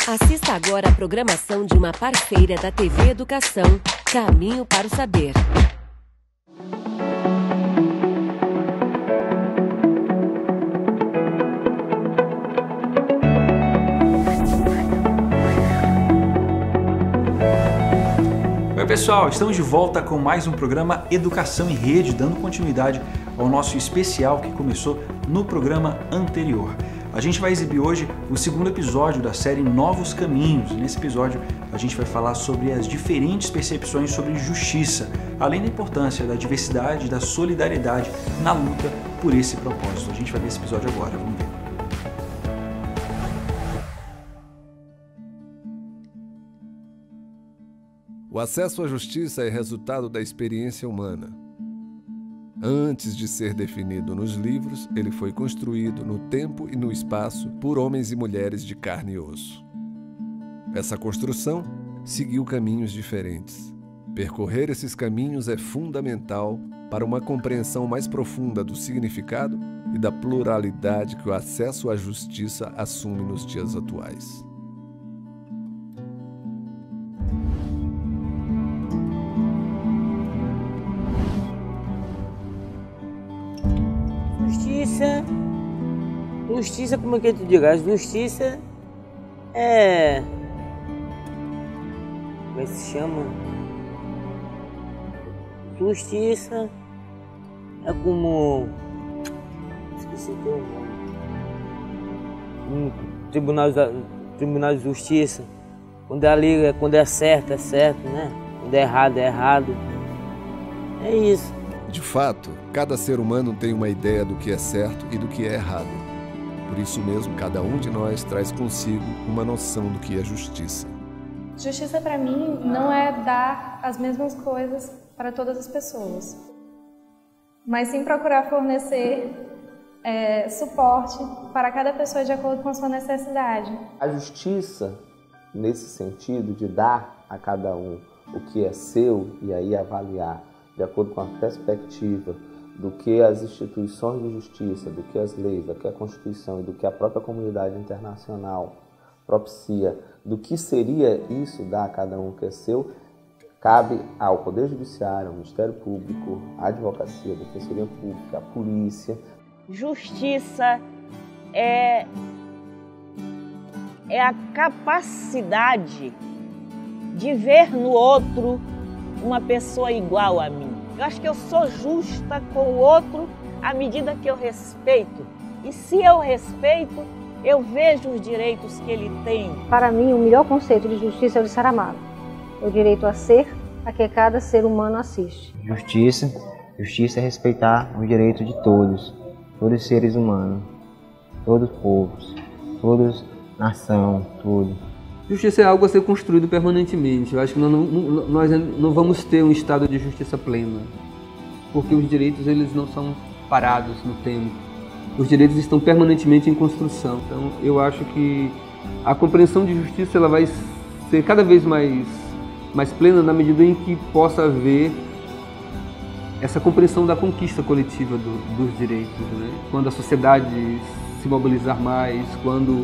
Assista agora a programação de uma parceira da TV Educação, Caminho para o Saber. Oi pessoal, estamos de volta com mais um programa Educação em Rede, dando continuidade ao nosso especial que começou no programa anterior. A gente vai exibir hoje o segundo episódio da série Novos Caminhos. Nesse episódio a gente vai falar sobre as diferentes percepções sobre justiça, além da importância da diversidade e da solidariedade na luta por esse propósito. A gente vai ver esse episódio agora, vamos ver. O acesso à justiça é resultado da experiência humana. Antes de ser definido nos livros, ele foi construído no tempo e no espaço por homens e mulheres de carne e osso. Essa construção seguiu caminhos diferentes. Percorrer esses caminhos é fundamental para uma compreensão mais profunda do significado e da pluralidade que o acesso à justiça assume nos dias atuais. Justiça, como é que eu te digo? A justiça é... Como é que se chama? Justiça é como... Esqueci o nome. Tribunal de Justiça. Quando é certo, né? Quando é errado. É isso. De fato, cada ser humano tem uma ideia do que é certo e do que é errado. Por isso mesmo, cada um de nós traz consigo uma noção do que é justiça. Justiça, para mim, não é dar as mesmas coisas para todas as pessoas, mas sim procurar fornecer suporte para cada pessoa de acordo com a sua necessidade. A justiça, nesse sentido de dar a cada um o que é seu e aí avaliar de acordo com a perspectiva do que as instituições de justiça, do que as leis, do que a Constituição e do que a própria comunidade internacional propicia, do que seria isso dar a cada um o que é seu, cabe ao Poder Judiciário, ao Ministério Público, à Advocacia, à Defensoria Pública, à Polícia. Justiça é a capacidade de ver no outro uma pessoa igual a mim. Eu acho que eu sou justa com o outro à medida que eu respeito. E se eu respeito, eu vejo os direitos que ele tem. Para mim, o melhor conceito de justiça é o de Saramago. É o direito a ser a que cada ser humano assiste. Justiça é respeitar o direito de todos os seres humanos, todos os povos, todas nação, tudo. Justiça é algo a ser construído permanentemente. Eu acho que nós não vamos ter um estado de justiça plena, porque os direitos eles não são parados no tempo. Os direitos estão permanentemente em construção. Então, eu acho que a compreensão de justiça ela vai ser cada vez mais plena na medida em que possa haver essa compreensão da conquista coletiva dos direitos, né? Quando a sociedade se mobilizar mais, quando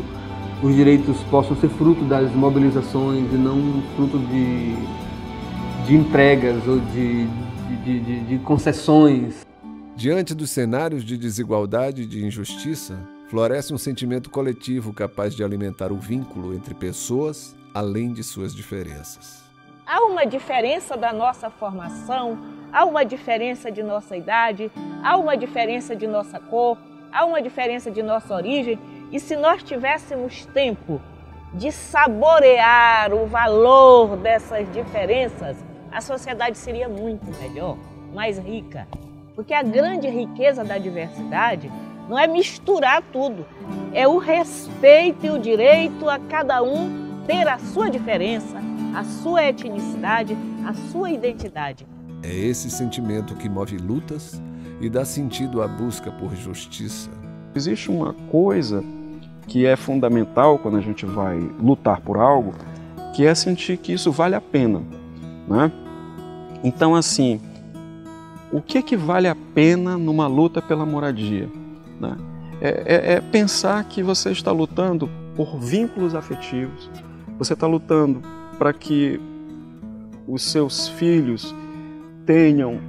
os direitos possam ser fruto das mobilizações e não fruto de entregas ou de concessões. Diante dos cenários de desigualdade e de injustiça, floresce um sentimento coletivo capaz de alimentar o vínculo entre pessoas, além de suas diferenças. Há uma diferença da nossa formação, há uma diferença de nossa idade, há uma diferença de nossa cor, há uma diferença de nossa origem. E se nós tivéssemos tempo de saborear o valor dessas diferenças, a sociedade seria muito melhor, mais rica. Porque a grande riqueza da diversidade não é misturar tudo, é o respeito e o direito a cada um ter a sua diferença, a sua etnicidade, a sua identidade. É esse sentimento que move lutas e dá sentido à busca por justiça. Existe uma coisa que é fundamental quando a gente vai lutar por algo, que é sentir que isso vale a pena, né? Então, assim, o que vale a pena numa luta pela moradia, né? É pensar que você está lutando por vínculos afetivos, Você está lutando para que os seus filhos tenham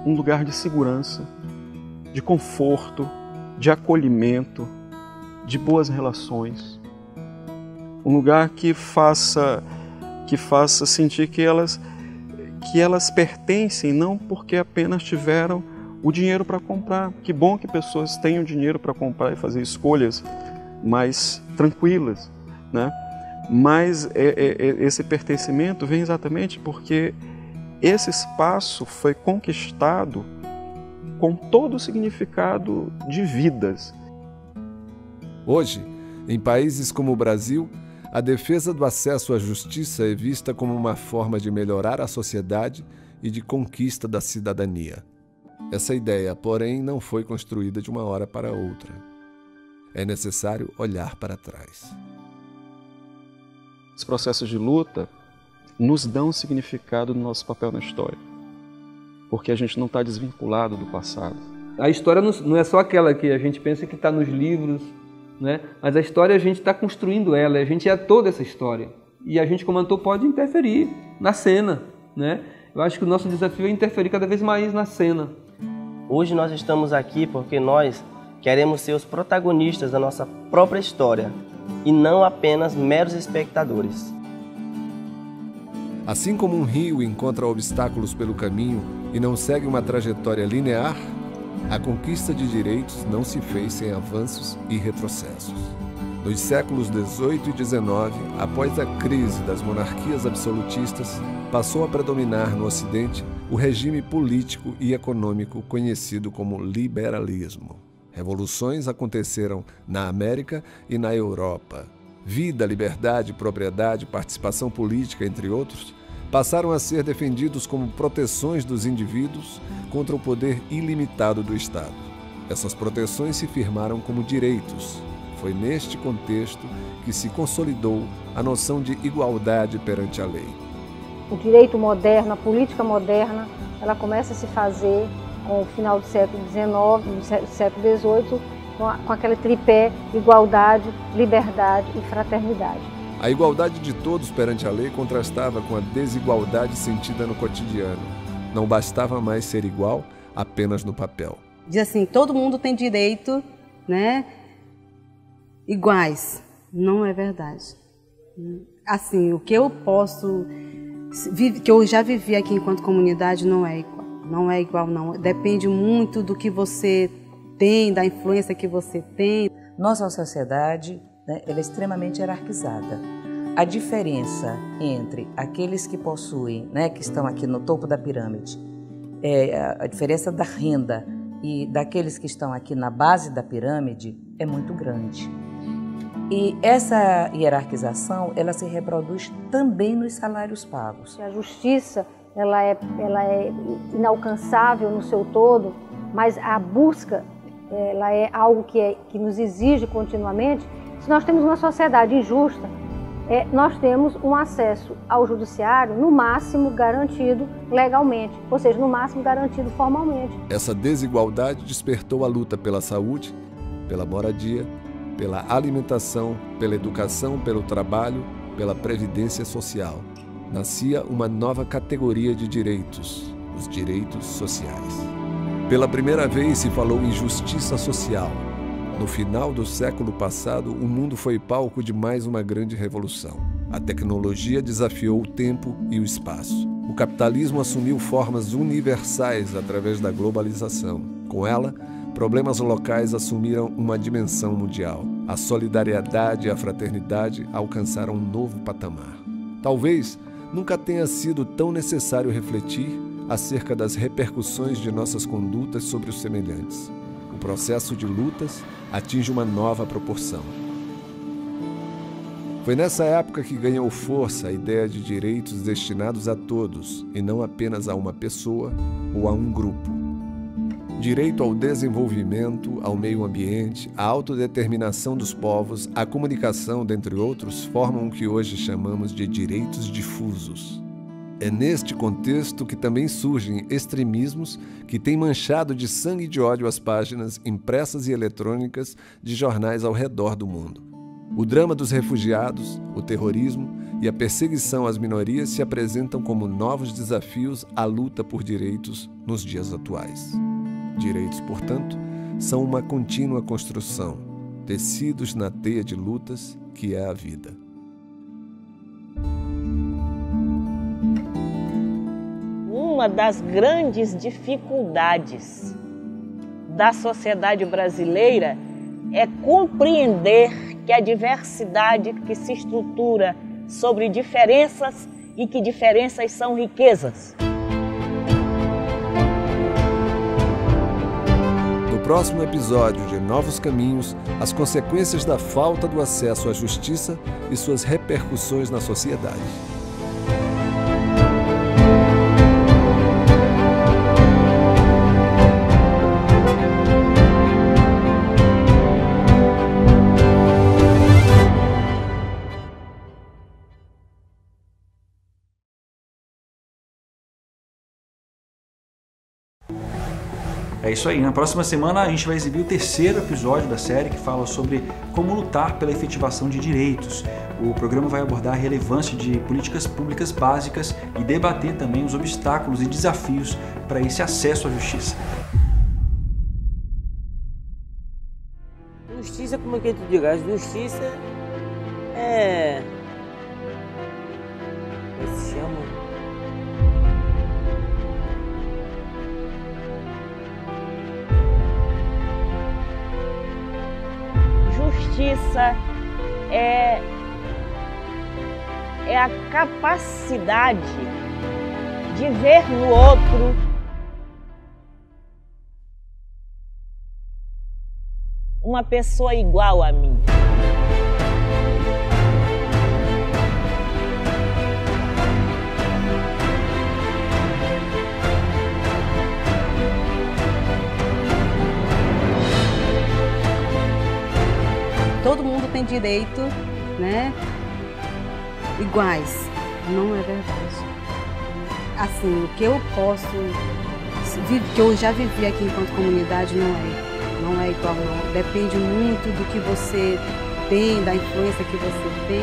um lugar de segurança, de conforto, de acolhimento, de boas relações. Um lugar que faça sentir que elas pertencem, não porque apenas tiveram o dinheiro para comprar. Que bom que pessoas tenham dinheiro para comprar e fazer escolhas mais tranquilas, né? Mas esse pertencimento vem exatamente porque esse espaço foi conquistado com todo o significado de vidas. Hoje, em países como o Brasil, a defesa do acesso à justiça é vista como uma forma de melhorar a sociedade e de conquista da cidadania. Essa ideia, porém, não foi construída de uma hora para outra. É necessário olhar para trás. Os processos de luta nos dão significado no nosso papel na história, porque a gente não está desvinculado do passado. A história não é só aquela que a gente pensa que está nos livros, né? Mas a história a gente está construindo ela, a gente é toda essa história. E a gente, como ator, pode interferir na cena, né? Eu acho que o nosso desafio é interferir cada vez mais na cena. Hoje nós estamos aqui porque nós queremos ser os protagonistas da nossa própria história e não apenas meros espectadores. Assim como um rio encontra obstáculos pelo caminho e não segue uma trajetória linear, a conquista de direitos não se fez sem avanços e retrocessos. Nos séculos XVIII e XIX, após a crise das monarquias absolutistas, passou a predominar no Ocidente o regime político e econômico conhecido como liberalismo. Revoluções aconteceram na América e na Europa. Vida, liberdade, propriedade, participação política, entre outros, passaram a ser defendidos como proteções dos indivíduos contra o poder ilimitado do Estado. Essas proteções se firmaram como direitos. Foi neste contexto que se consolidou a noção de igualdade perante a lei. O direito moderno, a política moderna, ela começa a se fazer com o final do século XIX, do século XVIII, com aquele tripé igualdade, liberdade e fraternidade. A igualdade de todos perante a lei contrastava com a desigualdade sentida no cotidiano. Não bastava mais ser igual apenas no papel. Diz assim, todo mundo tem direito, né, iguais. Não é verdade. Assim, o que eu posso, que eu já vivi aqui enquanto comunidade não é igual. Não é igual, não. Depende muito do que você tem, da influência que você tem. Nossa sociedade, né, ela é extremamente hierarquizada. A diferença entre aqueles que possuem, né, que estão aqui no topo da pirâmide, a diferença da renda e daqueles que estão aqui na base da pirâmide é muito grande. E essa hierarquização, ela se reproduz também nos salários pagos. A justiça, ela é inalcançável no seu todo, mas a busca, ela é algo que nos exige continuamente. Se nós temos uma sociedade injusta, nós temos um acesso ao judiciário, no máximo garantido legalmente, ou seja, no máximo garantido formalmente. Essa desigualdade despertou a luta pela saúde, pela moradia, pela alimentação, pela educação, pelo trabalho, pela previdência social. Nascia uma nova categoria de direitos, os direitos sociais. Pela primeira vez se falou em justiça social. No final do século passado, o mundo foi palco de mais uma grande revolução. A tecnologia desafiou o tempo e o espaço. O capitalismo assumiu formas universais através da globalização. Com ela, problemas locais assumiram uma dimensão mundial. A solidariedade e a fraternidade alcançaram um novo patamar. Talvez nunca tenha sido tão necessário refletir acerca das repercussões de nossas condutas sobre os semelhantes. O processo de lutas atinge uma nova proporção. Foi nessa época que ganhou força a ideia de direitos destinados a todos e não apenas a uma pessoa ou a um grupo. Direito ao desenvolvimento, ao meio ambiente, à autodeterminação dos povos, à comunicação, dentre outros, formam o que hoje chamamos de direitos difusos. É neste contexto que também surgem extremismos que têm manchado de sangue e de ódio as páginas impressas e eletrônicas de jornais ao redor do mundo. O drama dos refugiados, o terrorismo e a perseguição às minorias se apresentam como novos desafios à luta por direitos nos dias atuais. Direitos, portanto, são uma contínua construção, tecidos na teia de lutas que é a vida. Uma das grandes dificuldades da sociedade brasileira é compreender que a diversidade que se estrutura sobre diferenças e que diferenças são riquezas. No próximo episódio de Novos Caminhos, as consequências da falta do acesso à justiça e suas repercussões na sociedade. É isso aí, na próxima semana a gente vai exibir o terceiro episódio da série que fala sobre como lutar pela efetivação de direitos. O programa vai abordar a relevância de políticas públicas básicas e debater também os obstáculos e desafios para esse acesso à justiça. Justiça, como é que eu te digo? A justiça é... Como se chama? Justiça é a capacidade de ver no outro uma pessoa igual a mim. Todo mundo tem direito, né? Iguais. Não é verdade. Assim, o que eu posso, que eu já vivi aqui enquanto comunidade, não é igual, não. Depende muito do que você tem, da influência que você tem.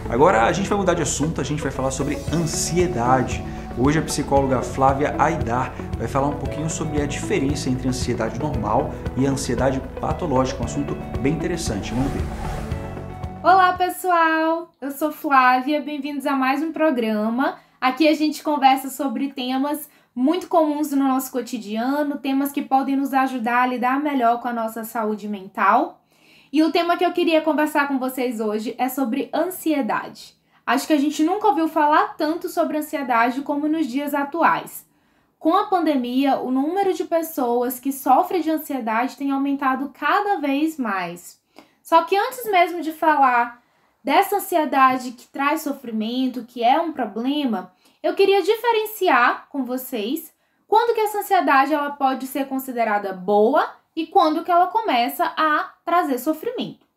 Agora a gente vai mudar de assunto, a gente vai falar sobre ansiedade. Hoje a psicóloga Flávia Aidar vai falar um pouquinho sobre a diferença entre a ansiedade normal e a ansiedade patológica, um assunto bem interessante, vamos ver. Olá pessoal, eu sou Flávia, bem-vindos a mais um programa. Aqui a gente conversa sobre temas muito comuns no nosso cotidiano, temas que podem nos ajudar a lidar melhor com a nossa saúde mental. E o tema que eu queria conversar com vocês hoje é sobre ansiedade. Acho que a gente nunca ouviu falar tanto sobre ansiedade como nos dias atuais. Com a pandemia, o número de pessoas que sofrem de ansiedade tem aumentado cada vez mais. Só que antes mesmo de falar dessa ansiedade que traz sofrimento, que é um problema, eu queria diferenciar com vocês quando que essa ansiedade ela pode ser considerada boa e quando que ela começa a trazer sofrimento.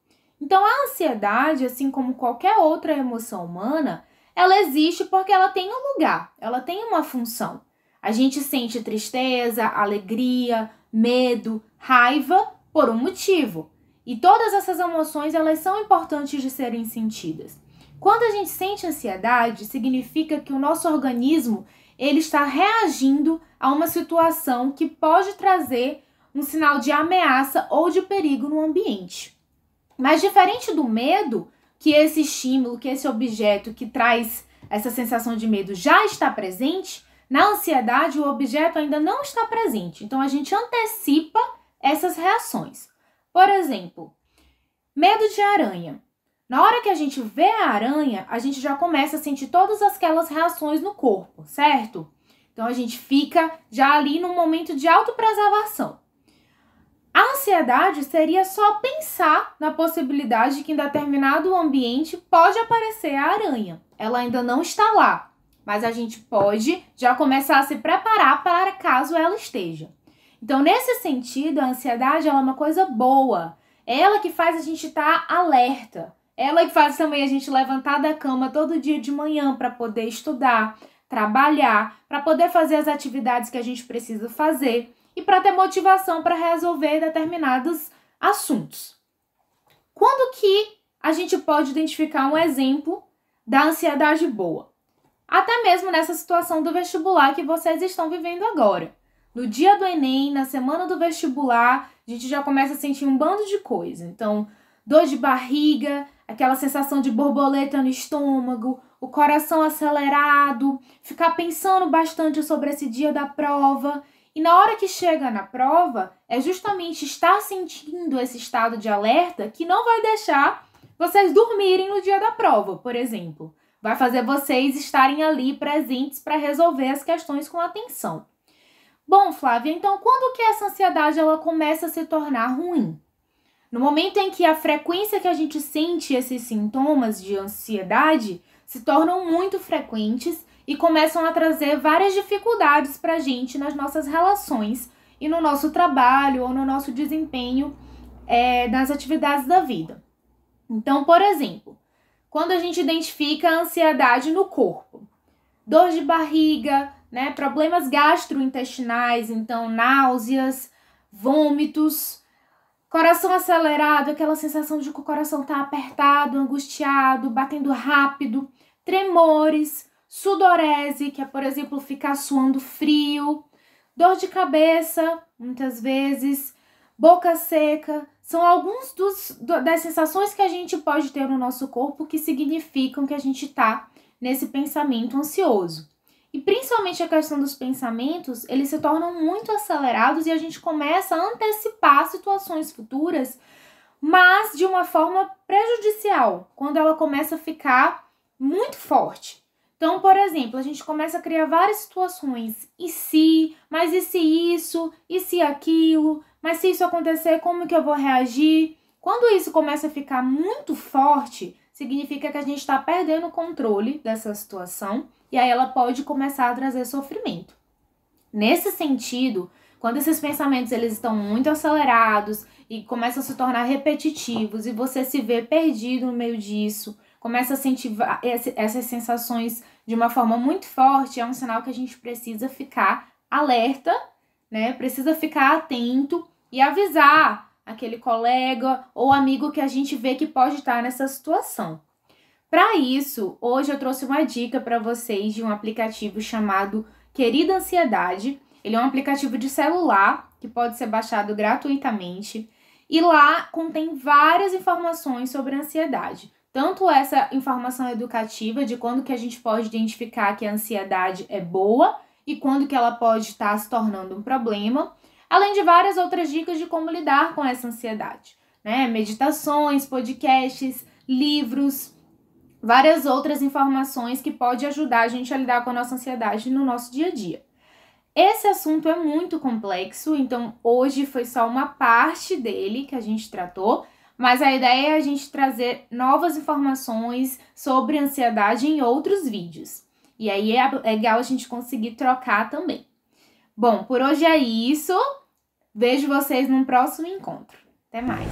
Então, a ansiedade, assim como qualquer outra emoção humana, ela existe porque ela tem um lugar, ela tem uma função. A gente sente tristeza, alegria, medo, raiva por um motivo. E todas essas emoções, elas são importantes de serem sentidas. Quando a gente sente ansiedade, significa que o nosso organismo ele está reagindo a uma situação que pode trazer um sinal de ameaça ou de perigo no ambiente. Mas diferente do medo, que esse estímulo, que esse objeto que traz essa sensação de medo já está presente, na ansiedade o objeto ainda não está presente. Então a gente antecipa essas reações. Por exemplo, medo de aranha. Na hora que a gente vê a aranha, a gente já começa a sentir todas aquelas reações no corpo, certo? Então a gente fica já ali num momento de autopreservação. A ansiedade seria só pensar na possibilidade de que em determinado ambiente pode aparecer a aranha. Ela ainda não está lá. mas a gente pode já começar a se preparar para caso ela esteja. Então, nesse sentido, a ansiedade ela é uma coisa boa. É ela que faz a gente estar alerta. Ela que faz também a gente levantar da cama todo dia de manhã para poder estudar, trabalhar, para poder fazer as atividades que a gente precisa fazer e para ter motivação para resolver determinados assuntos. Quando que a gente pode identificar um exemplo da ansiedade boa? Até mesmo nessa situação do vestibular que vocês estão vivendo agora. No dia do Enem, na semana do vestibular, a gente já começa a sentir um bando de coisa. Então, dor de barriga, aquela sensação de borboleta no estômago, o coração acelerado, ficar pensando bastante sobre esse dia da prova. E na hora que chega na prova, é justamente estar sentindo esse estado de alerta que não vai deixar vocês dormirem no dia da prova, por exemplo. Vai fazer vocês estarem ali presentes para resolver as questões com atenção. Bom, Flávia, então quando que essa ansiedade ela começa a se tornar ruim? No momento em que a frequência que a gente sente esses sintomas de ansiedade se tornam muito frequentes e começam a trazer várias dificuldades para a gente nas nossas relações e no nosso trabalho ou no nosso desempenho nas atividades da vida. Então, por exemplo, quando a gente identifica a ansiedade no corpo, dor de barriga, né, problemas gastrointestinais, então náuseas, vômitos, coração acelerado, aquela sensação de que o coração está apertado, angustiado, batendo rápido, tremores, sudorese, que é, por exemplo, ficar suando frio, dor de cabeça, muitas vezes, boca seca, são alguns das sensações que a gente pode ter no nosso corpo que significam que a gente está nesse pensamento ansioso. E principalmente a questão dos pensamentos, eles se tornam muito acelerados e a gente começa a antecipar situações futuras, mas de uma forma prejudicial, quando ela começa a ficar muito forte. Então, por exemplo, a gente começa a criar várias situações. E se? Mas e se isso? E se aquilo? Mas se isso acontecer, como que eu vou reagir? Quando isso começa a ficar muito forte, significa que a gente está perdendo o controle dessa situação e aí ela pode começar a trazer sofrimento. Nesse sentido, quando esses pensamentos eles estão muito acelerados e começam a se tornar repetitivos e você se vê perdido no meio disso, começa a sentir essas sensações de uma forma muito forte, é um sinal que a gente precisa ficar alerta, né? Precisa ficar atento e avisar aquele colega ou amigo que a gente vê que pode estar nessa situação. Para isso, hoje eu trouxe uma dica para vocês de um aplicativo chamado Querida Ansiedade. Ele é um aplicativo de celular que pode ser baixado gratuitamente e lá contém várias informações sobre a ansiedade. Tanto essa informação educativa de quando que a gente pode identificar que a ansiedade é boa e quando que ela pode estar se tornando um problema, além de várias outras dicas de como lidar com essa ansiedade, né? Meditações, podcasts, livros, várias outras informações que podem ajudar a gente a lidar com a nossa ansiedade no nosso dia a dia. Esse assunto é muito complexo, então hoje foi só uma parte dele que a gente tratou, mas a ideia é a gente trazer novas informações sobre ansiedade em outros vídeos. E aí é legal a gente conseguir trocar também. Bom, por hoje é isso. Vejo vocês num próximo encontro. Até mais.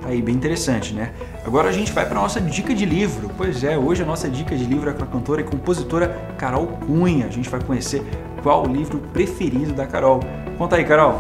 Aí, bem interessante, né? Agora a gente vai para a nossa dica de livro. Pois é, hoje a nossa dica de livro é com a cantora e compositora Carol Cunha. A gente vai conhecer qual o livro preferido da Carol. Conta aí, Carol.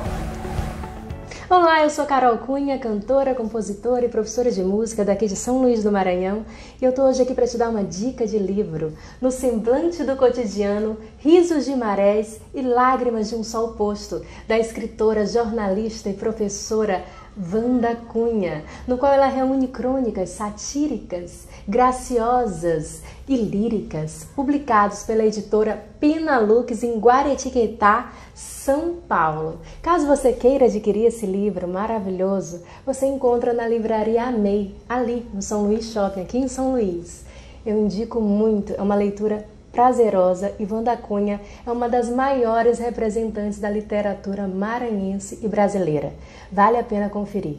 Olá, eu sou Carol Cunha, cantora, compositora e professora de música daqui de São Luís do Maranhão, e eu tô hoje aqui para te dar uma dica de livro. No semblante do cotidiano, risos de marés e lágrimas de um sol posto, da escritora, jornalista e professora Wanda Cunha, no qual ela reúne crônicas satíricas, graciosas e líricas, publicados pela editora Penalux em Guaratinguetá, São Paulo. Caso você queira adquirir esse livro maravilhoso, você encontra na livraria Amei, ali no São Luís Shopping, aqui em São Luís. Eu indico muito, é uma leitura prazerosa e Wanda Cunha é uma das maiores representantes da literatura maranhense e brasileira. Vale a pena conferir.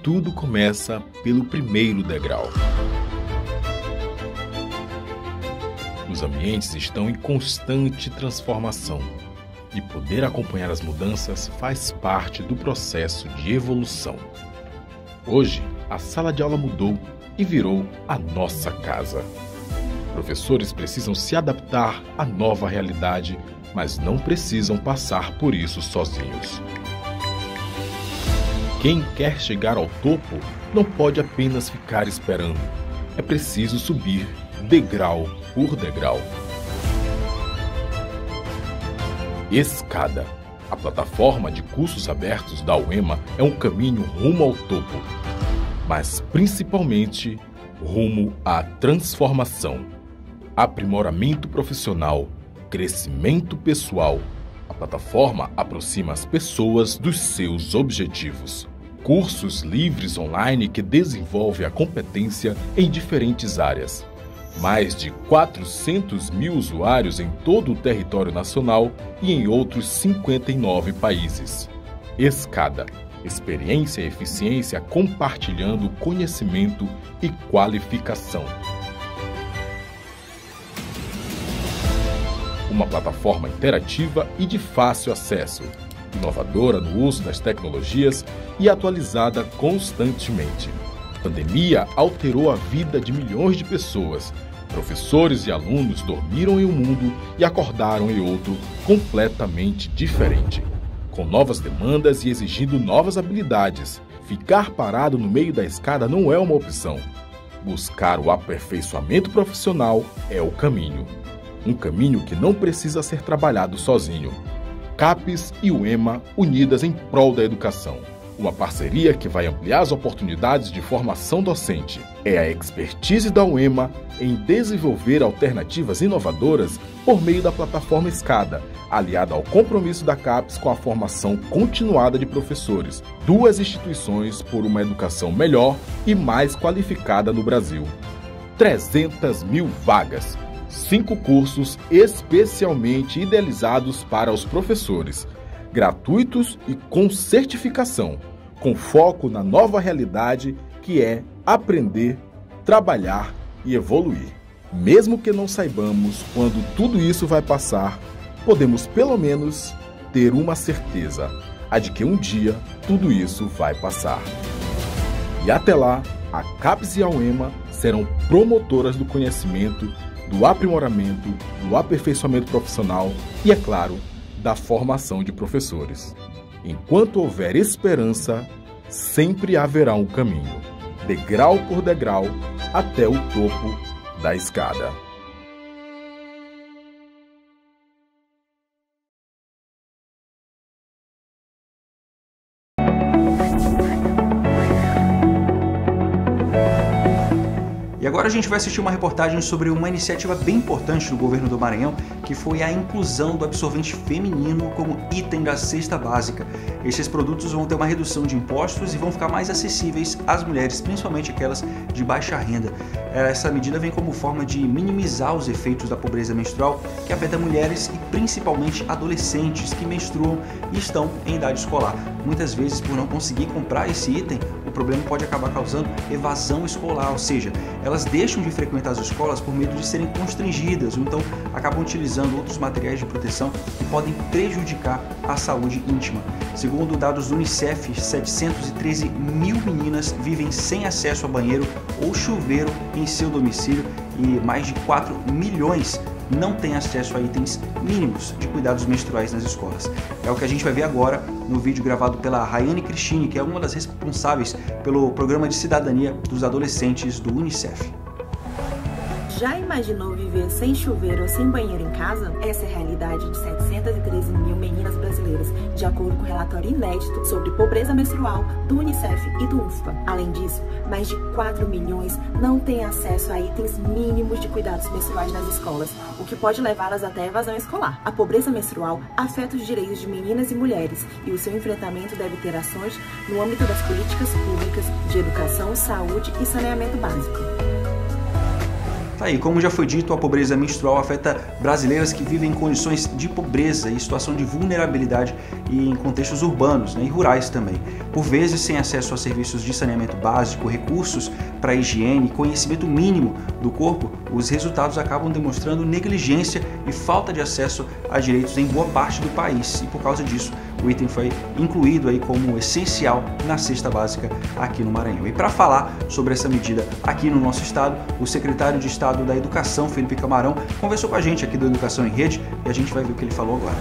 tudo começa pelo primeiro degrau. Os ambientes estão em constante transformação e poder acompanhar as mudanças faz parte do processo de evolução. Hoje, a sala de aula mudou e virou a nossa casa. Professores precisam se adaptar à nova realidade, mas não precisam passar por isso sozinhos. Quem quer chegar ao topo não pode apenas ficar esperando. É preciso subir degrau por degrau. Escada. A plataforma de cursos abertos da UEMA é um caminho rumo ao topo, mas principalmente rumo à transformação, aprimoramento profissional, crescimento pessoal. A plataforma aproxima as pessoas dos seus objetivos. Cursos livres online que desenvolvem a competência em diferentes áreas. Mais de 400 mil usuários em todo o território nacional e em outros 59 países. Escada. Experiência e eficiência compartilhando conhecimento e qualificação. Uma plataforma interativa e de fácil acesso, inovadora no uso das tecnologias e atualizada constantemente. A pandemia alterou a vida de milhões de pessoas. Professores e alunos dormiram em um mundo e acordaram em outro completamente diferente, com novas demandas e exigindo novas habilidades. Ficar parado no meio da escada não é uma opção. Buscar o aperfeiçoamento profissional é o caminho. Um caminho que não precisa ser trabalhado sozinho. CAPES e UEMA unidas em prol da educação. Uma parceria que vai ampliar as oportunidades de formação docente. É a expertise da UEMA em desenvolver alternativas inovadoras por meio da plataforma Escada, aliada ao compromisso da CAPES com a formação continuada de professores. Duas instituições por uma educação melhor e mais qualificada no Brasil. 300 mil vagas. 5 cursos especialmente idealizados para os professores, gratuitos e com certificação, com foco na nova realidade que é aprender, trabalhar e evoluir. Mesmo que não saibamos quando tudo isso vai passar, podemos pelo menos ter uma certeza, a de que um dia tudo isso vai passar. E até lá, a CAPES e a UEMA serão promotoras do conhecimento, do aprimoramento, do aperfeiçoamento profissional e, é claro, da formação de professores. Enquanto houver esperança, sempre haverá um caminho, degrau por degrau, até o topo da escada. E agora a gente vai assistir uma reportagem sobre uma iniciativa bem importante do governo do Maranhão, que foi a inclusão do absorvente feminino como item da cesta básica. Estes produtos vão ter uma redução de impostos e vão ficar mais acessíveis às mulheres, principalmente aquelas de baixa renda. Essa medida vem como forma de minimizar os efeitos da pobreza menstrual, que afeta mulheres e principalmente adolescentes que menstruam e estão em idade escolar. Muitas vezes, por não conseguir comprar esse item, o problema pode acabar causando evasão escolar, ou seja, elas deixam de frequentar as escolas por medo de serem constrangidas ou então acabam utilizando outros materiais de proteção que podem prejudicar a saúde íntima. Segundo dados do Unicef, 713 mil meninas vivem sem acesso a banheiro ou chuveiro em seu domicílio e mais de 4 milhões não têm acesso a itens mínimos de cuidados menstruais nas escolas. É o que a gente vai ver agora no vídeo gravado pela Rayane Cristine, que é uma das responsáveis pelo Programa de Cidadania dos Adolescentes do Unicef. Já imaginou viver sem chuveiro ou sem banheiro em casa? Essa é a realidade de 713 mil meninas brasileiras, de acordo com o relatório inédito sobre pobreza menstrual do Unicef e do UNFPA. Além disso, mais de 4 milhões não têm acesso a itens mínimos de cuidados menstruais nas escolas, o que pode levá-las até a evasão escolar. A pobreza menstrual afeta os direitos de meninas e mulheres e o seu enfrentamento deve ter ações no âmbito das políticas públicas de educação, saúde e saneamento básico. Tá aí, como já foi dito, a pobreza menstrual afeta brasileiras que vivem em condições de pobreza e situação de vulnerabilidade e em contextos urbanos, e rurais também. Por vezes, sem acesso a serviços de saneamento básico, recursos para higiene, conhecimento mínimo do corpo, os resultados acabam demonstrando negligência e falta de acesso a direitos em boa parte do país. E por causa disso, o item foi incluído aí como essencial na cesta básica aqui no Maranhão. E para falar sobre essa medida aqui no nosso estado, o secretário de Estado da Educação, Felipe Camarão, conversou com a gente aqui do Educação em Rede e a gente vai ver o que ele falou agora.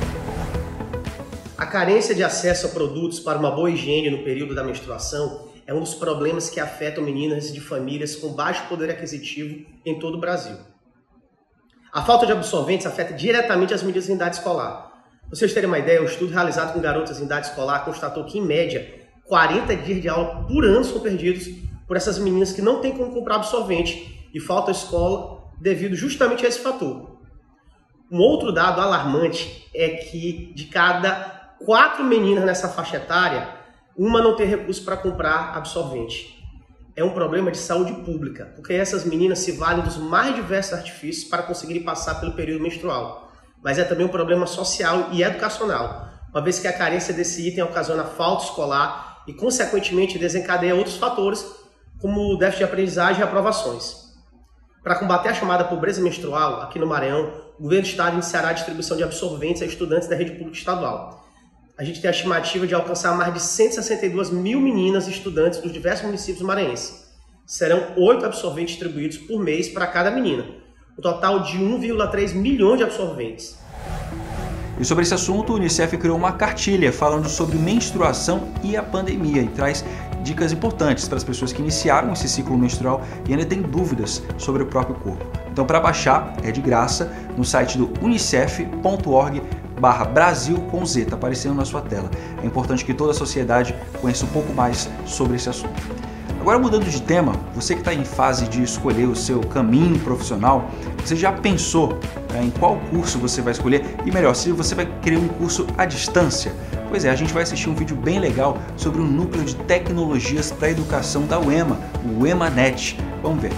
A carência de acesso a produtos para uma boa higiene no período da menstruação é um dos problemas que afetam meninas de famílias com baixo poder aquisitivo em todo o Brasil. A falta de absorventes afeta diretamente as meninas em idade escolar. Para vocês terem uma ideia, um estudo realizado com garotas em idade escolar constatou que, em média, 40 dias de aula por ano são perdidos por essas meninas que não têm como comprar absorvente e faltam à escola devido justamente a esse fator. Um outro dado alarmante é que de cada 4 meninas nessa faixa etária, uma não tem recurso para comprar absorvente. É um problema de saúde pública, porque essas meninas se valem dos mais diversos artifícios para conseguirem passar pelo período menstrual. Mas é também um problema social e educacional, uma vez que a carência desse item ocasiona falta escolar e, consequentemente, desencadeia outros fatores, como o déficit de aprendizagem e aprovações. Para combater a chamada pobreza menstrual, aqui no Maranhão, o governo do estado iniciará a distribuição de absorventes a estudantes da rede pública estadual. A gente tem a estimativa de alcançar mais de 162 mil meninas e estudantes dos diversos municípios maranhenses. Serão 8 absorventes distribuídos por mês para cada menina, um total de 1,3 milhões de absorventes. E sobre esse assunto, o Unicef criou uma cartilha falando sobre menstruação e a pandemia e traz dicas importantes para as pessoas que iniciaram esse ciclo menstrual e ainda têm dúvidas sobre o próprio corpo. Então, para baixar, é de graça no site do unicef.org/Brasil com Z, está aparecendo na sua tela. É importante que toda a sociedade conheça um pouco mais sobre esse assunto. Agora, mudando de tema, você que está em fase de escolher o seu caminho profissional, você já pensou em qual curso você vai escolher? E melhor, se você vai querer um curso à distância? Pois é, a gente vai assistir um vídeo bem legal sobre o Núcleo de Tecnologias para a Educação da UEMA, o EMANET. Vamos ver.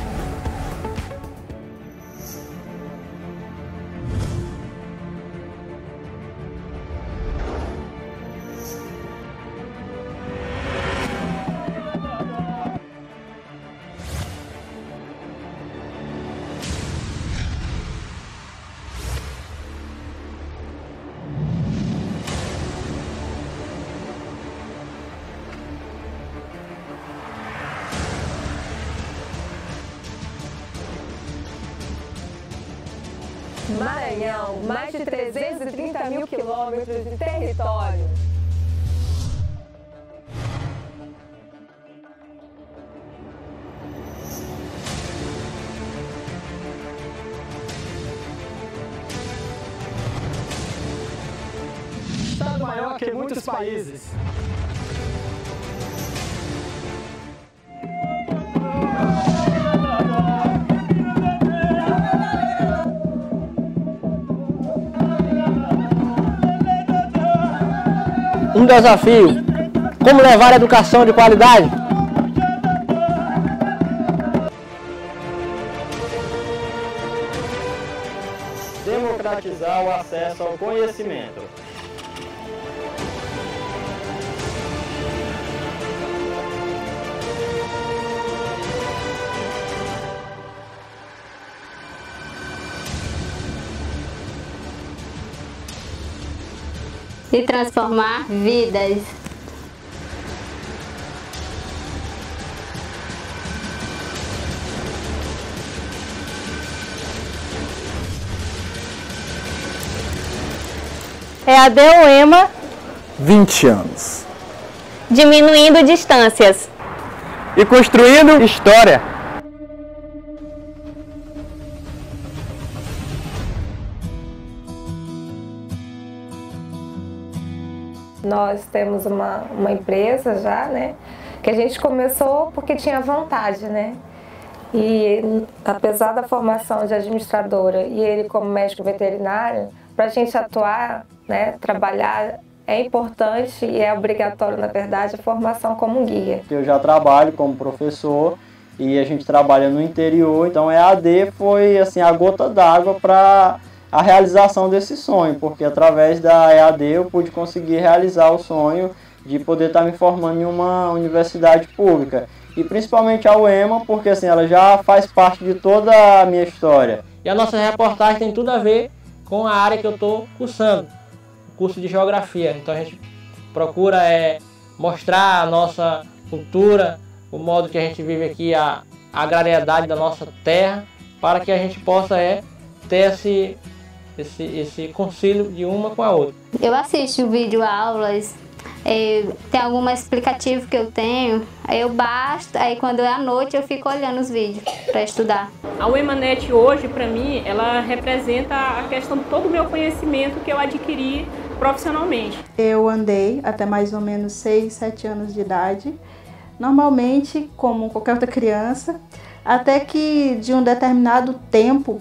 Maranhão, mais de 330 mil quilômetros de território. Estado maior que muitos países. Um desafio: como levar a educação de qualidade? Democratizar o acesso ao conhecimento. E transformar vidas. EAD UEMA, 20 anos. Diminuindo distâncias. E construindo história. Nós temos uma empresa já, né? Que a gente começou porque tinha vontade, né? E apesar da formação de administradora e ele como médico veterinário, para a gente atuar, né, trabalhar, é importante e é obrigatório, na verdade, a formação como guia. Eu já trabalho como professor e a gente trabalha no interior, então EAD foi assim a gota d'água para a realização desse sonho, porque através da EAD eu pude conseguir realizar o sonho de poder estar me formando em uma universidade pública. E principalmente a UEMA, porque assim, ela já faz parte de toda a minha história. E a nossa reportagem tem tudo a ver com a área que eu estou cursando, o curso de Geografia. Então a gente procura mostrar a nossa cultura, o modo que a gente vive aqui, a agrariedade da nossa terra, para que a gente possa ter esse concílio de uma com a outra. Eu assisto vídeo aulas, tem algum explicativo que eu tenho, aí eu baixo, aí quando é à noite eu fico olhando os vídeos para estudar. A UEMANET hoje, para mim, ela representa a questão de todo o meu conhecimento que eu adquiri profissionalmente. Eu andei até mais ou menos 6, 7 anos de idade, normalmente como qualquer outra criança, até que de um determinado tempo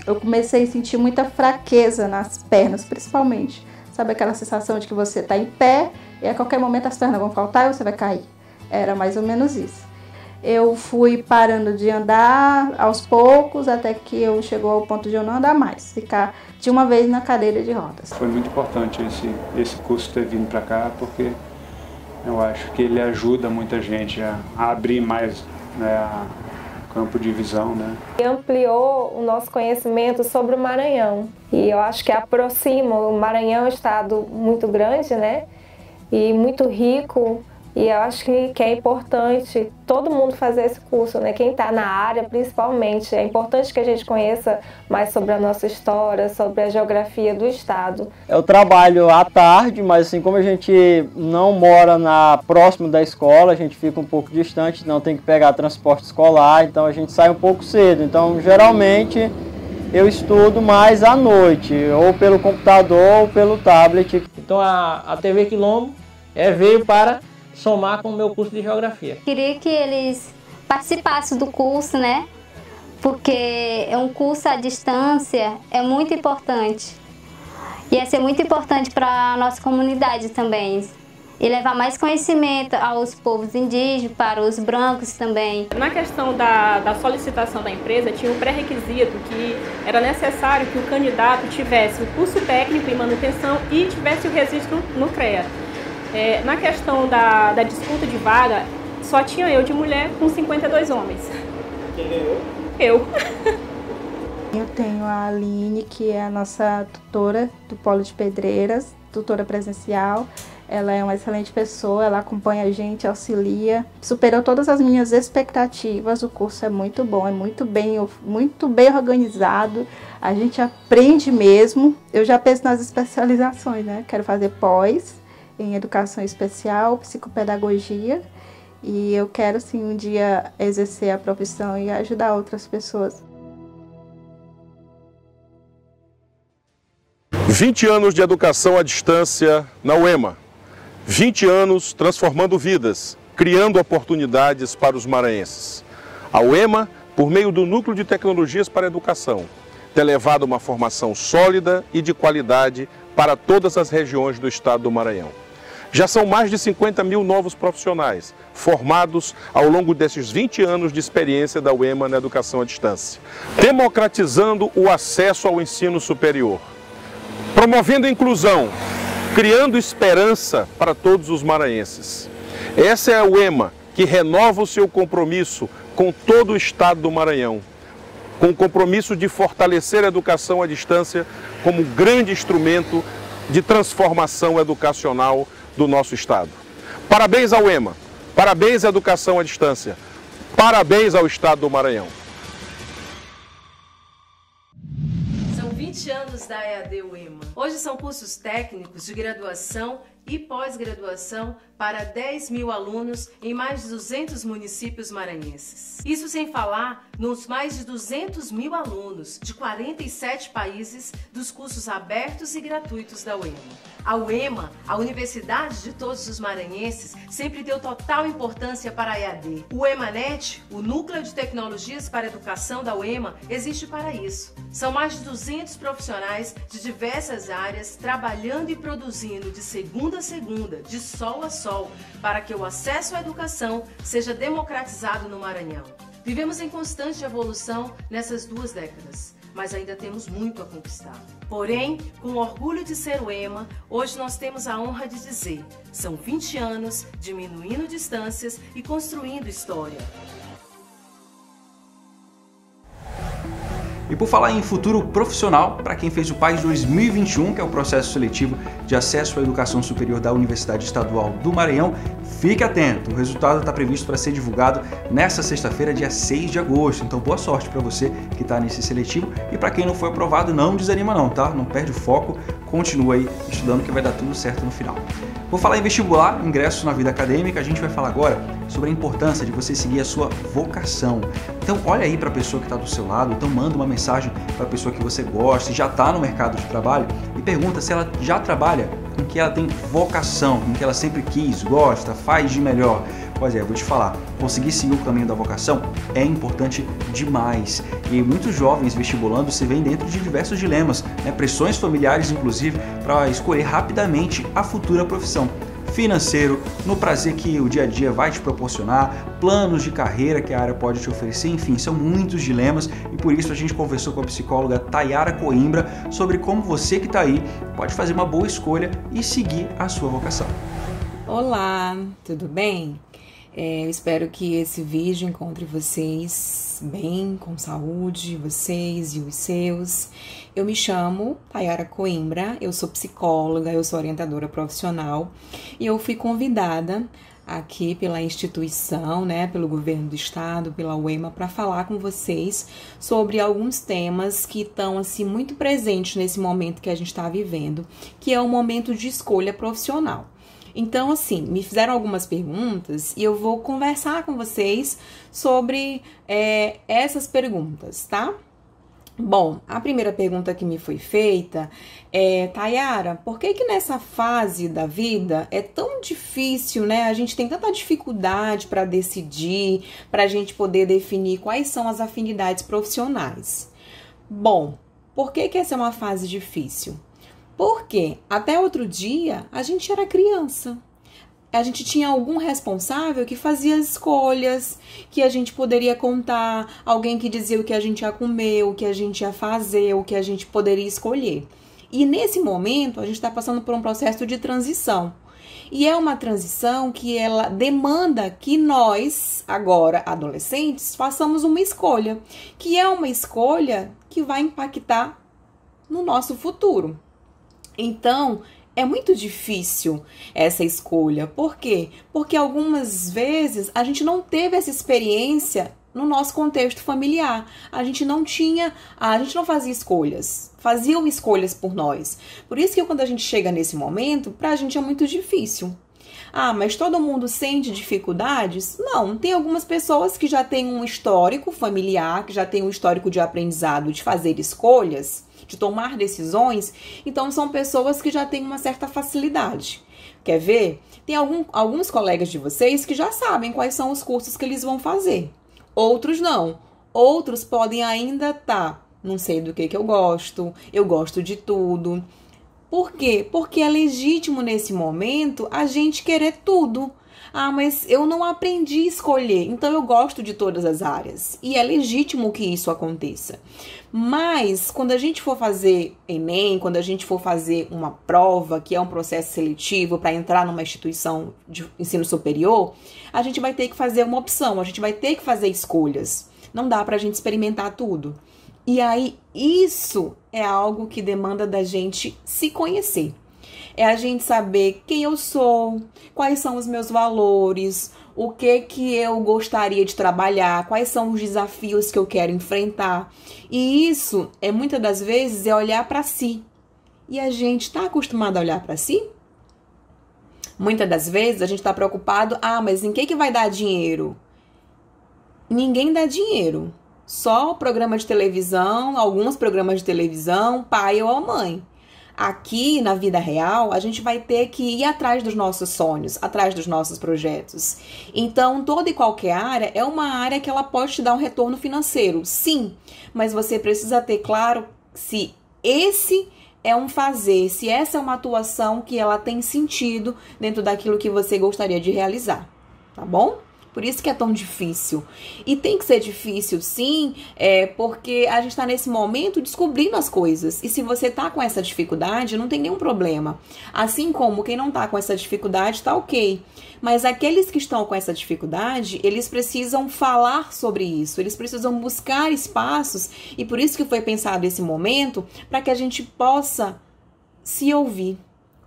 eu comecei a sentir muita fraqueza nas pernas, principalmente. Sabe aquela sensação de que você está em pé e a qualquer momento as pernas vão faltar e você vai cair? Era mais ou menos isso. Eu fui parando de andar aos poucos até que eu chegou ao ponto de eu não andar mais, ficar de uma vez na cadeira de rodas. Foi muito importante esse curso ter vindo para cá, porque eu acho que ele ajuda muita gente a abrir mais, né, campo de visão, né? E ampliou o nosso conhecimento sobre o Maranhão. E eu acho que aproxima. O Maranhão é um estado muito grande, né? E muito rico. E eu acho que é importante todo mundo fazer esse curso, né? Quem está na área, principalmente. É importante que a gente conheça mais sobre a nossa história, sobre a geografia do estado. Eu trabalho à tarde, mas assim, como a gente não mora próximo da escola, a gente fica um pouco distante, então tem que pegar transporte escolar, então a gente sai um pouco cedo. Então, geralmente, eu estudo mais à noite, ou pelo computador ou pelo tablet. Então, a TV Quilombo veio para somar com o meu curso de Geografia. Queria que eles participassem do curso, né? Porque é um curso à distância, é muito importante. E ia ser muito importante para a nossa comunidade também. E levar mais conhecimento aos povos indígenas, para os brancos também. Na questão da solicitação da empresa, tinha um pré-requisito que era necessário que o candidato tivesse o curso técnico em manutenção e tivesse o registro no CREA. Na questão da disputa de vaga, só tinha eu de mulher com 52 homens. Quem ganhou? Eu. Eu tenho a Aline, que é a nossa tutora do Polo de Pedreiras, tutora presencial. Ela é uma excelente pessoa, ela acompanha a gente, auxilia. Superou todas as minhas expectativas, o curso é muito bom, é muito bem organizado. A gente aprende mesmo. Eu já penso nas especializações, né? Quero fazer pós em educação especial, psicopedagogia, e eu quero sim um dia exercer a profissão e ajudar outras pessoas. 20 anos de educação à distância na UEMA. 20 anos transformando vidas, criando oportunidades para os maranhenses. A UEMA, por meio do Núcleo de Tecnologias para a Educação, tem levado uma formação sólida e de qualidade para todas as regiões do estado do Maranhão. Já são mais de 50 mil novos profissionais formados ao longo desses 20 anos de experiência da UEMA na educação à distância, democratizando o acesso ao ensino superior, promovendo a inclusão, criando esperança para todos os maranhenses. Essa é a UEMA que renova o seu compromisso com todo o estado do Maranhão, com o compromisso de fortalecer a educação à distância como grande instrumento de transformação educacional do nosso estado. Parabéns à UEMA, parabéns à educação à distância, parabéns ao estado do Maranhão. São 20 anos da EAD UEMA. Hoje são cursos técnicos de graduação e pós-graduação para 10 mil alunos em mais de 200 municípios maranhenses. Isso sem falar nos mais de 200 mil alunos de 47 países dos cursos abertos e gratuitos da UEMA. A UEMA, a Universidade de Todos os Maranhenses, sempre deu total importância para a EAD. O UEMANET, o Núcleo de Tecnologias para a Educação da UEMA, existe para isso. São mais de 200 profissionais de diversas áreas trabalhando e produzindo de segunda a segunda, de sol a sol, Sol para que o acesso à educação seja democratizado no Maranhão. Vivemos em constante evolução nessas 2 décadas, mas ainda temos muito a conquistar. Porém, com o orgulho de ser o EMA, hoje nós temos a honra de dizer: são 20 anos diminuindo distâncias e construindo história. E por falar em futuro profissional, para quem fez o PAS 2021, que é o processo seletivo de acesso à educação superior da Universidade Estadual do Maranhão, fique atento, o resultado está previsto para ser divulgado nesta sexta-feira, dia 6 de agosto. Então boa sorte para você que está nesse seletivo, e para quem não foi aprovado, não desanima não, tá? Não perde o foco, continua aí estudando que vai dar tudo certo no final. Vou falar em vestibular, ingressos na vida acadêmica, a gente vai falar agora sobre a importância de você seguir a sua vocação. Então olha aí para a pessoa que está do seu lado, então manda uma mensagem para a pessoa que você gosta e já está no mercado de trabalho e pergunta se ela já trabalha com que ela tem vocação, com que ela sempre quis, gosta, faz de melhor. Pois é, eu vou te falar, conseguir seguir o caminho da vocação é importante demais. E muitos jovens vestibulando se veem dentro de diversos dilemas, né? Pressões familiares inclusive, para escolher rapidamente a futura profissão. Financeiro, no prazer que o dia a dia vai te proporcionar, planos de carreira que a área pode te oferecer, enfim, são muitos dilemas e por isso a gente conversou com a psicóloga Tayara Coimbra sobre como você que está aí pode fazer uma boa escolha e seguir a sua vocação. Olá, tudo bem? Eu espero que esse vídeo encontre vocês bem, com saúde, vocês e os seus. Eu me chamo Tayara Coimbra, eu sou psicóloga, eu sou orientadora profissional e eu fui convidada aqui pela instituição, né, pelo governo do estado, pela UEMA, para falar com vocês sobre alguns temas que estão assim muito presentes nesse momento que a gente está vivendo, que é o momento de escolha profissional. Então, assim, me fizeram algumas perguntas e eu vou conversar com vocês sobre essas perguntas, tá? Bom, a primeira pergunta que me foi feita é: Tayara, por que nessa fase da vida é tão difícil, né? A gente tem tanta dificuldade para decidir, para a gente poder definir quais são as afinidades profissionais. Bom, por que essa é uma fase difícil? Porque até outro dia a gente era criança. A gente tinha algum responsável que fazia as escolhas, que a gente poderia contar, alguém que dizia o que a gente ia comer, o que a gente ia fazer, o que a gente poderia escolher. E nesse momento a gente está passando por um processo de transição. E é uma transição que ela demanda que nós, agora adolescentes, façamos uma escolha, que é uma escolha que vai impactar no nosso futuro. Então, é muito difícil essa escolha. Por quê? Porque algumas vezes a gente não teve essa experiência no nosso contexto familiar. A gente não fazia escolhas. Faziam escolhas por nós. Por isso que quando a gente chega nesse momento, pra gente é muito difícil. Ah, mas todo mundo sente dificuldades? Não, tem algumas pessoas que já têm um histórico familiar, que já têm um histórico de aprendizado, de fazer escolhas, de tomar decisões, então são pessoas que já têm uma certa facilidade. Quer ver? Tem alguns colegas de vocês que já sabem quais são os cursos que eles vão fazer. Outros não. Outros podem ainda não sei do que eu gosto de tudo. Por quê? Porque é legítimo nesse momento a gente querer tudo. Ah, mas eu não aprendi a escolher, então eu gosto de todas as áreas. E é legítimo que isso aconteça. Mas, quando a gente for fazer Enem, quando a gente for fazer uma prova, que é um processo seletivo para entrar numa instituição de ensino superior, a gente vai ter que fazer uma opção, a gente vai ter que fazer escolhas. Não dá para a gente experimentar tudo. E aí, isso é algo que demanda da gente se conhecer. É a gente saber quem eu sou, quais são os meus valores, o que eu gostaria de trabalhar, quais são os desafios que eu quero enfrentar. E isso, muitas das vezes, é olhar para si. E a gente está acostumado a olhar para si? Muitas das vezes a gente está preocupado, mas em que vai dar dinheiro? Ninguém dá dinheiro. Só o programa de televisão, alguns programas de televisão, pai ou a mãe. Aqui, na vida real, a gente vai ter que ir atrás dos nossos sonhos, atrás dos nossos projetos. Então, toda e qualquer área é uma área que ela pode te dar um retorno financeiro, sim. Mas você precisa ter claro se esse é um fazer, se essa é uma atuação que ela tem sentido dentro daquilo que você gostaria de realizar, tá bom? Por isso que é tão difícil. E tem que ser difícil, sim, porque a gente está nesse momento descobrindo as coisas. E se você tá com essa dificuldade, não tem nenhum problema. Assim como quem não tá com essa dificuldade, tá ok. Mas aqueles que estão com essa dificuldade, eles precisam falar sobre isso. Eles precisam buscar espaços. E por isso que foi pensado esse momento, para que a gente possa se ouvir.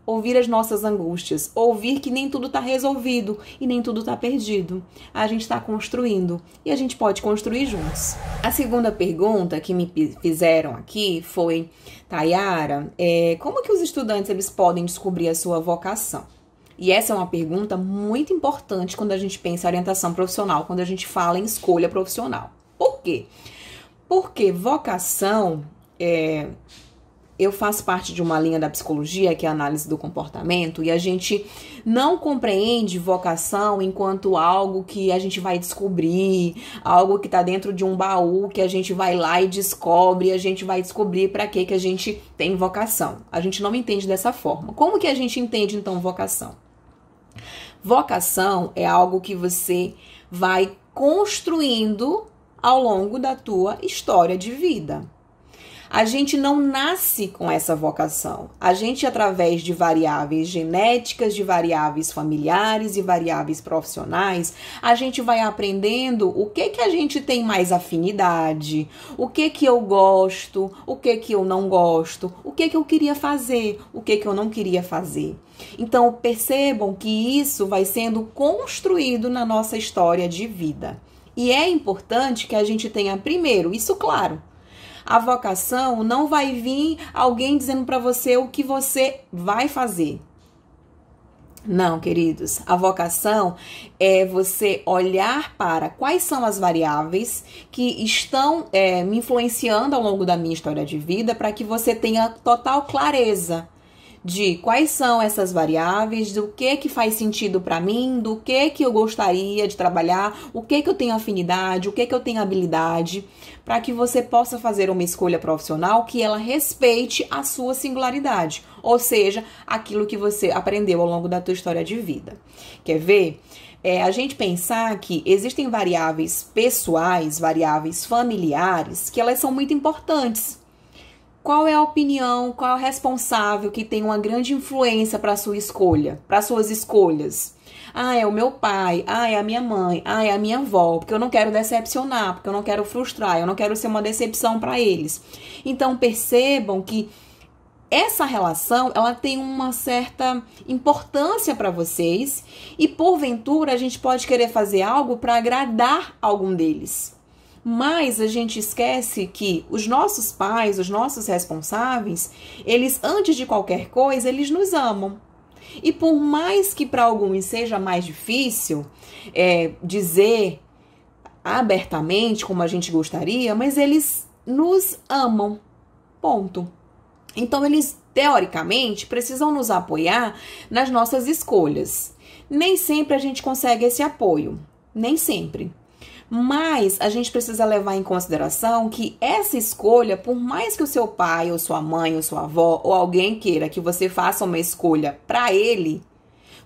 Ouvir as nossas angústias, ouvir que nem tudo está resolvido e nem tudo está perdido. A gente está construindo e a gente pode construir juntos. A segunda pergunta que me fizeram aqui foi, Tayara, como que os estudantes eles podem descobrir a sua vocação? E essa é uma pergunta muito importante quando a gente pensa em orientação profissional, quando a gente fala em escolha profissional. Por quê? Porque vocação eu faço parte de uma linha da psicologia, que é a análise do comportamento, e a gente não compreende vocação enquanto algo que a gente vai descobrir, algo que está dentro de um baú, que a gente vai lá e descobre, e a gente vai descobrir para que a gente tem vocação. A gente não entende dessa forma. Como que a gente entende, então, vocação? Vocação é algo que você vai construindo ao longo da tua história de vida. A gente não nasce com essa vocação. A gente, através de variáveis genéticas, de variáveis familiares e variáveis profissionais, a gente vai aprendendo o que a gente tem mais afinidade, o que eu gosto, o que eu não gosto, o que eu queria fazer, o que eu não queria fazer. Então, percebam que isso vai sendo construído na nossa história de vida. E é importante que a gente tenha, primeiro, isso claro. A vocação não vai vir alguém dizendo para você o que você vai fazer. Não, queridos. A vocação é você olhar para quais são as variáveis que estão me influenciando ao longo da minha história de vida para que você tenha total clareza de quais são essas variáveis, do que faz sentido para mim, do que eu gostaria de trabalhar, o que eu tenho afinidade, o que eu tenho habilidade, para que você possa fazer uma escolha profissional que ela respeite a sua singularidade, ou seja, aquilo que você aprendeu ao longo da tua história de vida. Quer ver? A gente pensar que existem variáveis pessoais, variáveis familiares, que elas são muito importantes. Qual é a opinião, qual é o responsável que tem uma grande influência para a sua escolha, para as suas escolhas? Ah, é o meu pai, é a minha mãe, é a minha avó, porque eu não quero decepcionar, porque eu não quero frustrar, eu não quero ser uma decepção para eles. Então, percebam que essa relação, ela tem uma certa importância para vocês e, porventura, a gente pode querer fazer algo para agradar algum deles. Mas a gente esquece que os nossos pais, os nossos responsáveis, eles, antes de qualquer coisa, eles nos amam. E por mais que para alguns seja mais difícil dizer abertamente como a gente gostaria, mas eles nos amam. Ponto. Então, eles, teoricamente, precisam nos apoiar nas nossas escolhas. Nem sempre a gente consegue esse apoio. Nem sempre. Mas a gente precisa levar em consideração que essa escolha, por mais que o seu pai, ou sua mãe, ou sua avó, ou alguém queira que você faça uma escolha para ele,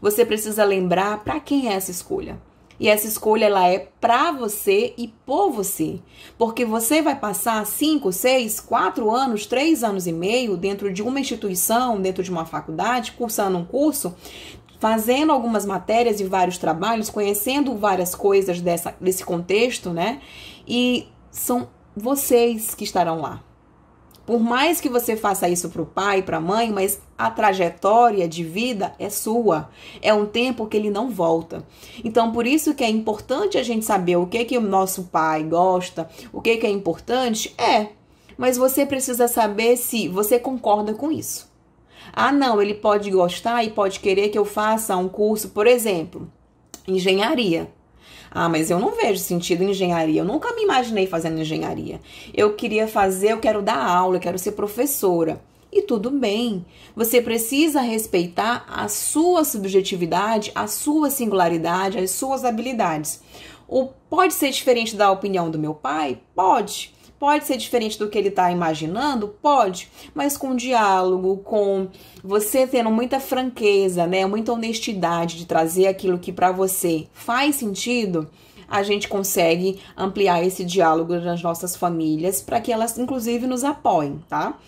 você precisa lembrar para quem é essa escolha. E essa escolha, ela é para você e por você. Porque você vai passar 5, 6, 4 anos, 3 anos e meio dentro de uma instituição, dentro de uma faculdade, cursando um curso, fazendo algumas matérias e vários trabalhos, conhecendo várias coisas desse contexto, né? E são vocês que estarão lá. Por mais que você faça isso para o pai, para a mãe, mas a trajetória de vida é sua. É um tempo que ele não volta. Então, por isso que é importante a gente saber o que o nosso pai gosta, o que é importante, mas você precisa saber se você concorda com isso. Ah, não, ele pode gostar e pode querer que eu faça um curso, por exemplo, engenharia. Ah, mas eu não vejo sentido em engenharia. Eu nunca me imaginei fazendo engenharia. Eu quero dar aula, eu quero ser professora. E tudo bem. Você precisa respeitar a sua subjetividade, a sua singularidade, as suas habilidades. Pode ser diferente da opinião do meu pai? Pode. Pode ser diferente do que ele está imaginando? Pode, mas com diálogo, com você tendo muita franqueza, né, muita honestidade de trazer aquilo que para você faz sentido, a gente consegue ampliar esse diálogo nas nossas famílias para que elas, inclusive, nos apoiem, tá?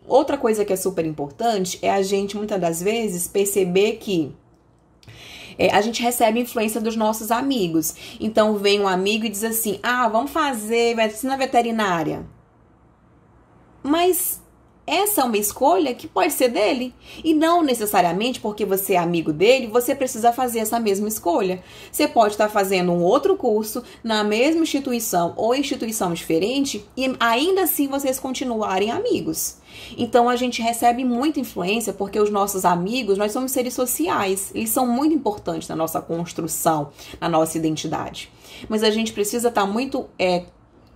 Outra coisa que é super importante é a gente, muitas das vezes, perceber que a gente recebe influência dos nossos amigos. Então, vem um amigo e diz assim, vamos fazer medicina veterinária. Mas essa é uma escolha que pode ser dele. E não necessariamente porque você é amigo dele, você precisa fazer essa mesma escolha. Você pode estar fazendo um outro curso na mesma instituição ou instituição diferente e ainda assim vocês continuarem amigos. Então a gente recebe muita influência porque os nossos amigos, nós somos seres sociais. Eles são muito importantes na nossa construção, na nossa identidade. Mas a gente precisa estar muito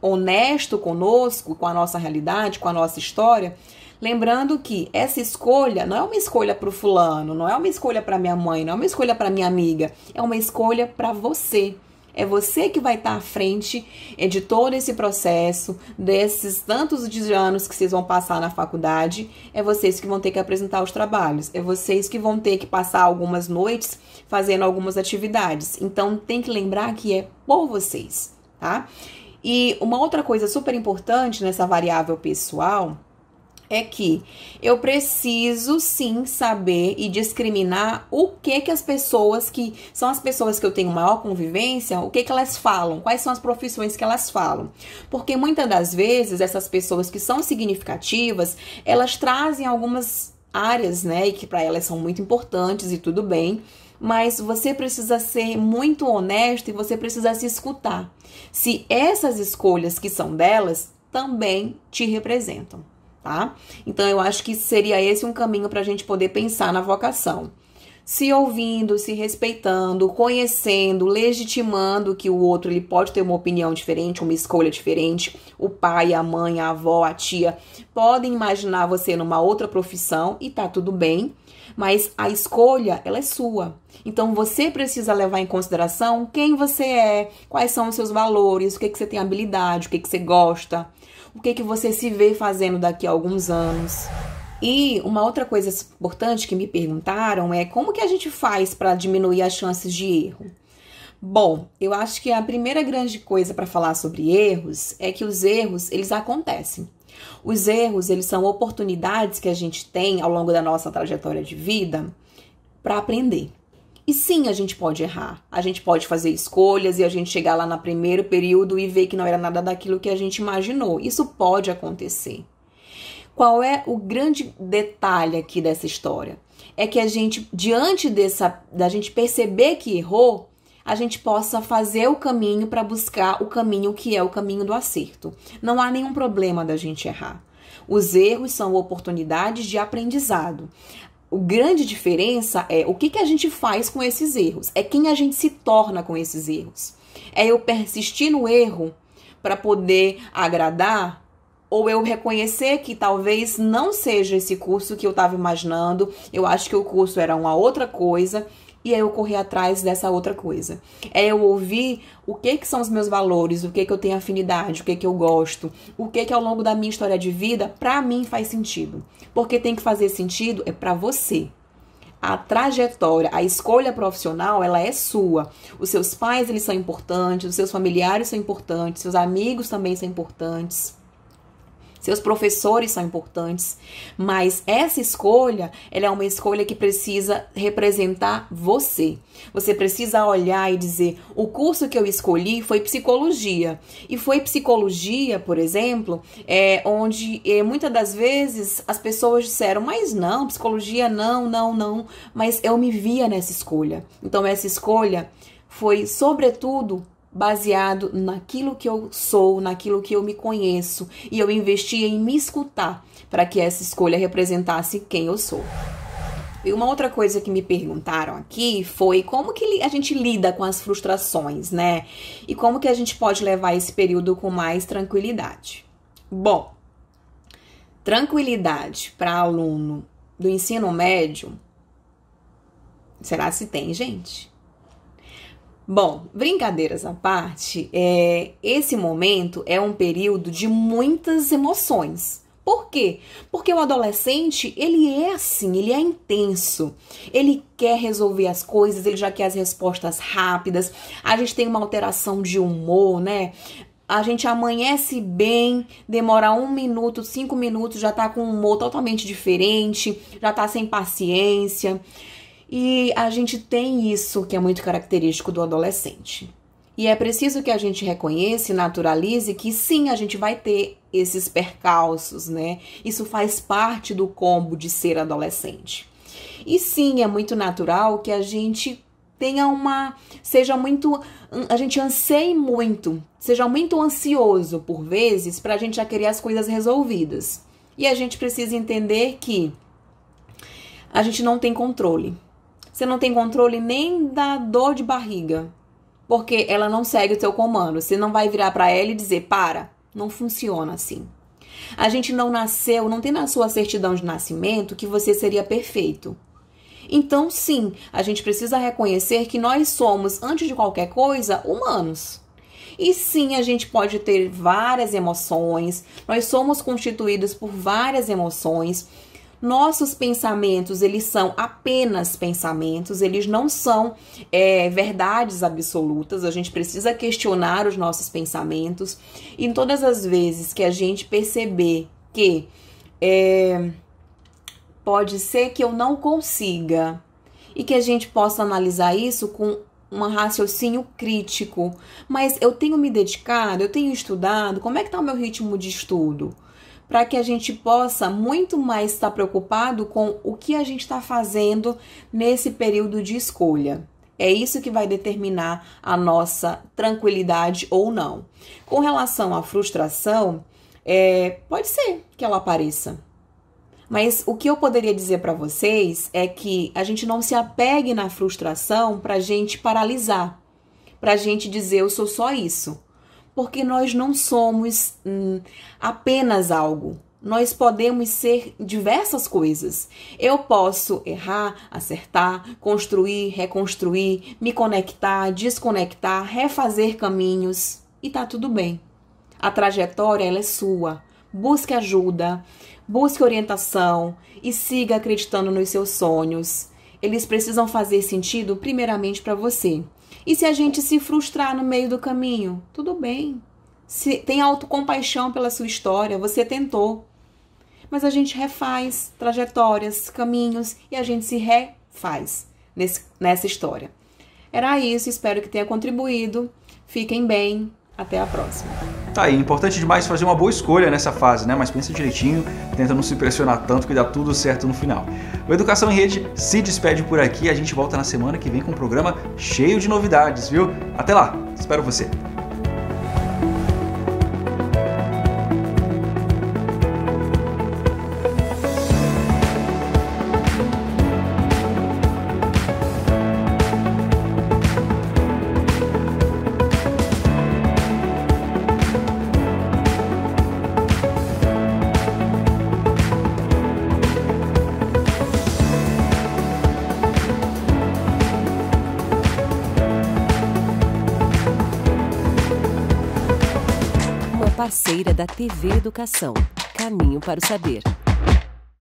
honesto conosco, com a nossa realidade, com a nossa história, lembrando que essa escolha não é uma escolha para o fulano, não é uma escolha para minha mãe, não é uma escolha para minha amiga, é uma escolha para você. É você que vai estar à frente de todo esse processo, desses tantos de anos que vocês vão passar na faculdade, é vocês que vão ter que apresentar os trabalhos, é vocês que vão ter que passar algumas noites fazendo algumas atividades. Então, tem que lembrar que é por vocês, tá? E uma outra coisa super importante nessa variável pessoal é que eu preciso sim saber e discriminar o que as pessoas que são as pessoas que eu tenho maior convivência, o que elas falam, quais são as profissões que elas falam. Porque muitas das vezes essas pessoas que são significativas, elas trazem algumas áreas, né, e que para elas são muito importantes e tudo bem, mas você precisa ser muito honesto e você precisa se escutar. Se essas escolhas que são delas também te representam. Tá? Então, eu acho que seria esse um caminho para a gente poder pensar na vocação. Se ouvindo, se respeitando, conhecendo, legitimando que o outro ele pode ter uma opinião diferente, uma escolha diferente. O pai, a mãe, a avó, a tia podem imaginar você numa outra profissão e tá tudo bem, mas a escolha, ela é sua. Então, você precisa levar em consideração quem você é, quais são os seus valores, o que você tem habilidade, o que você gosta, o que você se vê fazendo daqui a alguns anos. E uma outra coisa importante que me perguntaram é como que a gente faz para diminuir as chances de erro. Bom, eu acho que a primeira grande coisa para falar sobre erros é que os erros, eles acontecem. Os erros, eles são oportunidades que a gente tem ao longo da nossa trajetória de vida para aprender. E sim, a gente pode errar, a gente pode fazer escolhas e a gente chegar lá no primeiro período e ver que não era nada daquilo que a gente imaginou. Isso pode acontecer. Qual é o grande detalhe aqui dessa história? É que a gente, diante da gente perceber que errou, a gente possa fazer o caminho para buscar o caminho que é o caminho do acerto. Não há nenhum problema da gente errar. Os erros são oportunidades de aprendizado. A grande diferença é o que a gente faz com esses erros. É quem a gente se torna com esses erros. É eu persistir no erro para poder agradar, ou eu reconhecer que talvez não seja esse curso que eu estava imaginando, eu acho que o curso era uma outra coisa, e aí eu correr atrás dessa outra coisa. É eu ouvir o que são os meus valores, o que eu tenho afinidade, o que eu gosto, o que ao longo da minha história de vida, pra mim faz sentido. Porque tem que fazer sentido é pra você. A trajetória, a escolha profissional, ela é sua. Os seus pais, eles são importantes, os seus familiares são importantes, seus amigos também são importantes. Seus professores são importantes, mas essa escolha, ela é uma escolha que precisa representar você. Você precisa olhar e dizer, o curso que eu escolhi foi psicologia. E foi psicologia, por exemplo, onde muitas das vezes as pessoas disseram, mas não, psicologia não, mas eu me via nessa escolha. Então essa escolha foi, sobretudo, baseado naquilo que eu sou, naquilo que eu me conheço. E eu investi em me escutar para que essa escolha representasse quem eu sou. E uma outra coisa que me perguntaram aqui foi como que a gente lida com as frustrações, né? E como que a gente pode levar esse período com mais tranquilidade. Bom, tranquilidade para aluno do ensino médio, será se tem, gente? Bom, brincadeiras à parte, esse momento é um período de muitas emoções. Por quê? Porque o adolescente, ele é assim, ele é intenso. Ele quer resolver as coisas, ele já quer as respostas rápidas. A gente tem uma alteração de humor, né? A gente amanhece bem, demora 1 minuto, 5 minutos, já tá com um humor totalmente diferente, já tá sem paciência. E a gente tem isso que é muito característico do adolescente. E é preciso que a gente reconheça e naturalize que sim, a gente vai ter esses percalços, né? Isso faz parte do combo de ser adolescente. E sim, é muito natural que a gente tenha a gente anseie muito, seja muito ansioso por vezes pra gente já querer as coisas resolvidas. E a gente precisa entender que a gente não tem controle. Você não tem controle nem da dor de barriga, porque ela não segue o seu comando. Você não vai virar para ela e dizer, para. Não funciona assim. A gente não nasceu, não tem na sua certidão de nascimento que você seria perfeito. Então, sim, a gente precisa reconhecer que nós somos, antes de qualquer coisa, humanos. E sim, a gente pode ter várias emoções, nós somos constituídos por várias emoções. Nossos pensamentos, eles são apenas pensamentos, eles não são verdades absolutas. A gente precisa questionar os nossos pensamentos. E todas as vezes que a gente perceber que pode ser que eu não consiga e que a gente possa analisar isso com um raciocínio crítico. Mas eu tenho me dedicado, eu tenho estudado, como é que está o meu ritmo de estudo? Para que a gente possa muito mais estar preocupado com o que a gente está fazendo nesse período de escolha. É isso que vai determinar a nossa tranquilidade ou não. Com relação à frustração, pode ser que ela apareça. Mas o que eu poderia dizer para vocês é que a gente não se apegue na frustração para a gente paralisar, para a gente dizer eu sou só isso. Porque nós não somos apenas algo. Nós podemos ser diversas coisas. Eu posso errar, acertar, construir, reconstruir, me conectar, desconectar, refazer caminhos. E tá tudo bem. A trajetória, ela é sua. Busque ajuda, busque orientação e siga acreditando nos seus sonhos. Eles precisam fazer sentido primeiramente para você. E se a gente se frustrar no meio do caminho, tudo bem. Tem autocompaixão pela sua história, você tentou. Mas a gente refaz trajetórias, caminhos e a gente se refaz nessa história. Era isso, espero que tenha contribuído. Fiquem bem, até a próxima. Tá aí, importante demais fazer uma boa escolha nessa fase, né? Mas pensa direitinho, tenta não se pressionar tanto que dá tudo certo no final. O Educação em Rede se despede por aqui, a gente volta na semana que vem com um programa cheio de novidades, viu? Até lá, espero você! Parceira da TV Educação. Caminho para o Saber.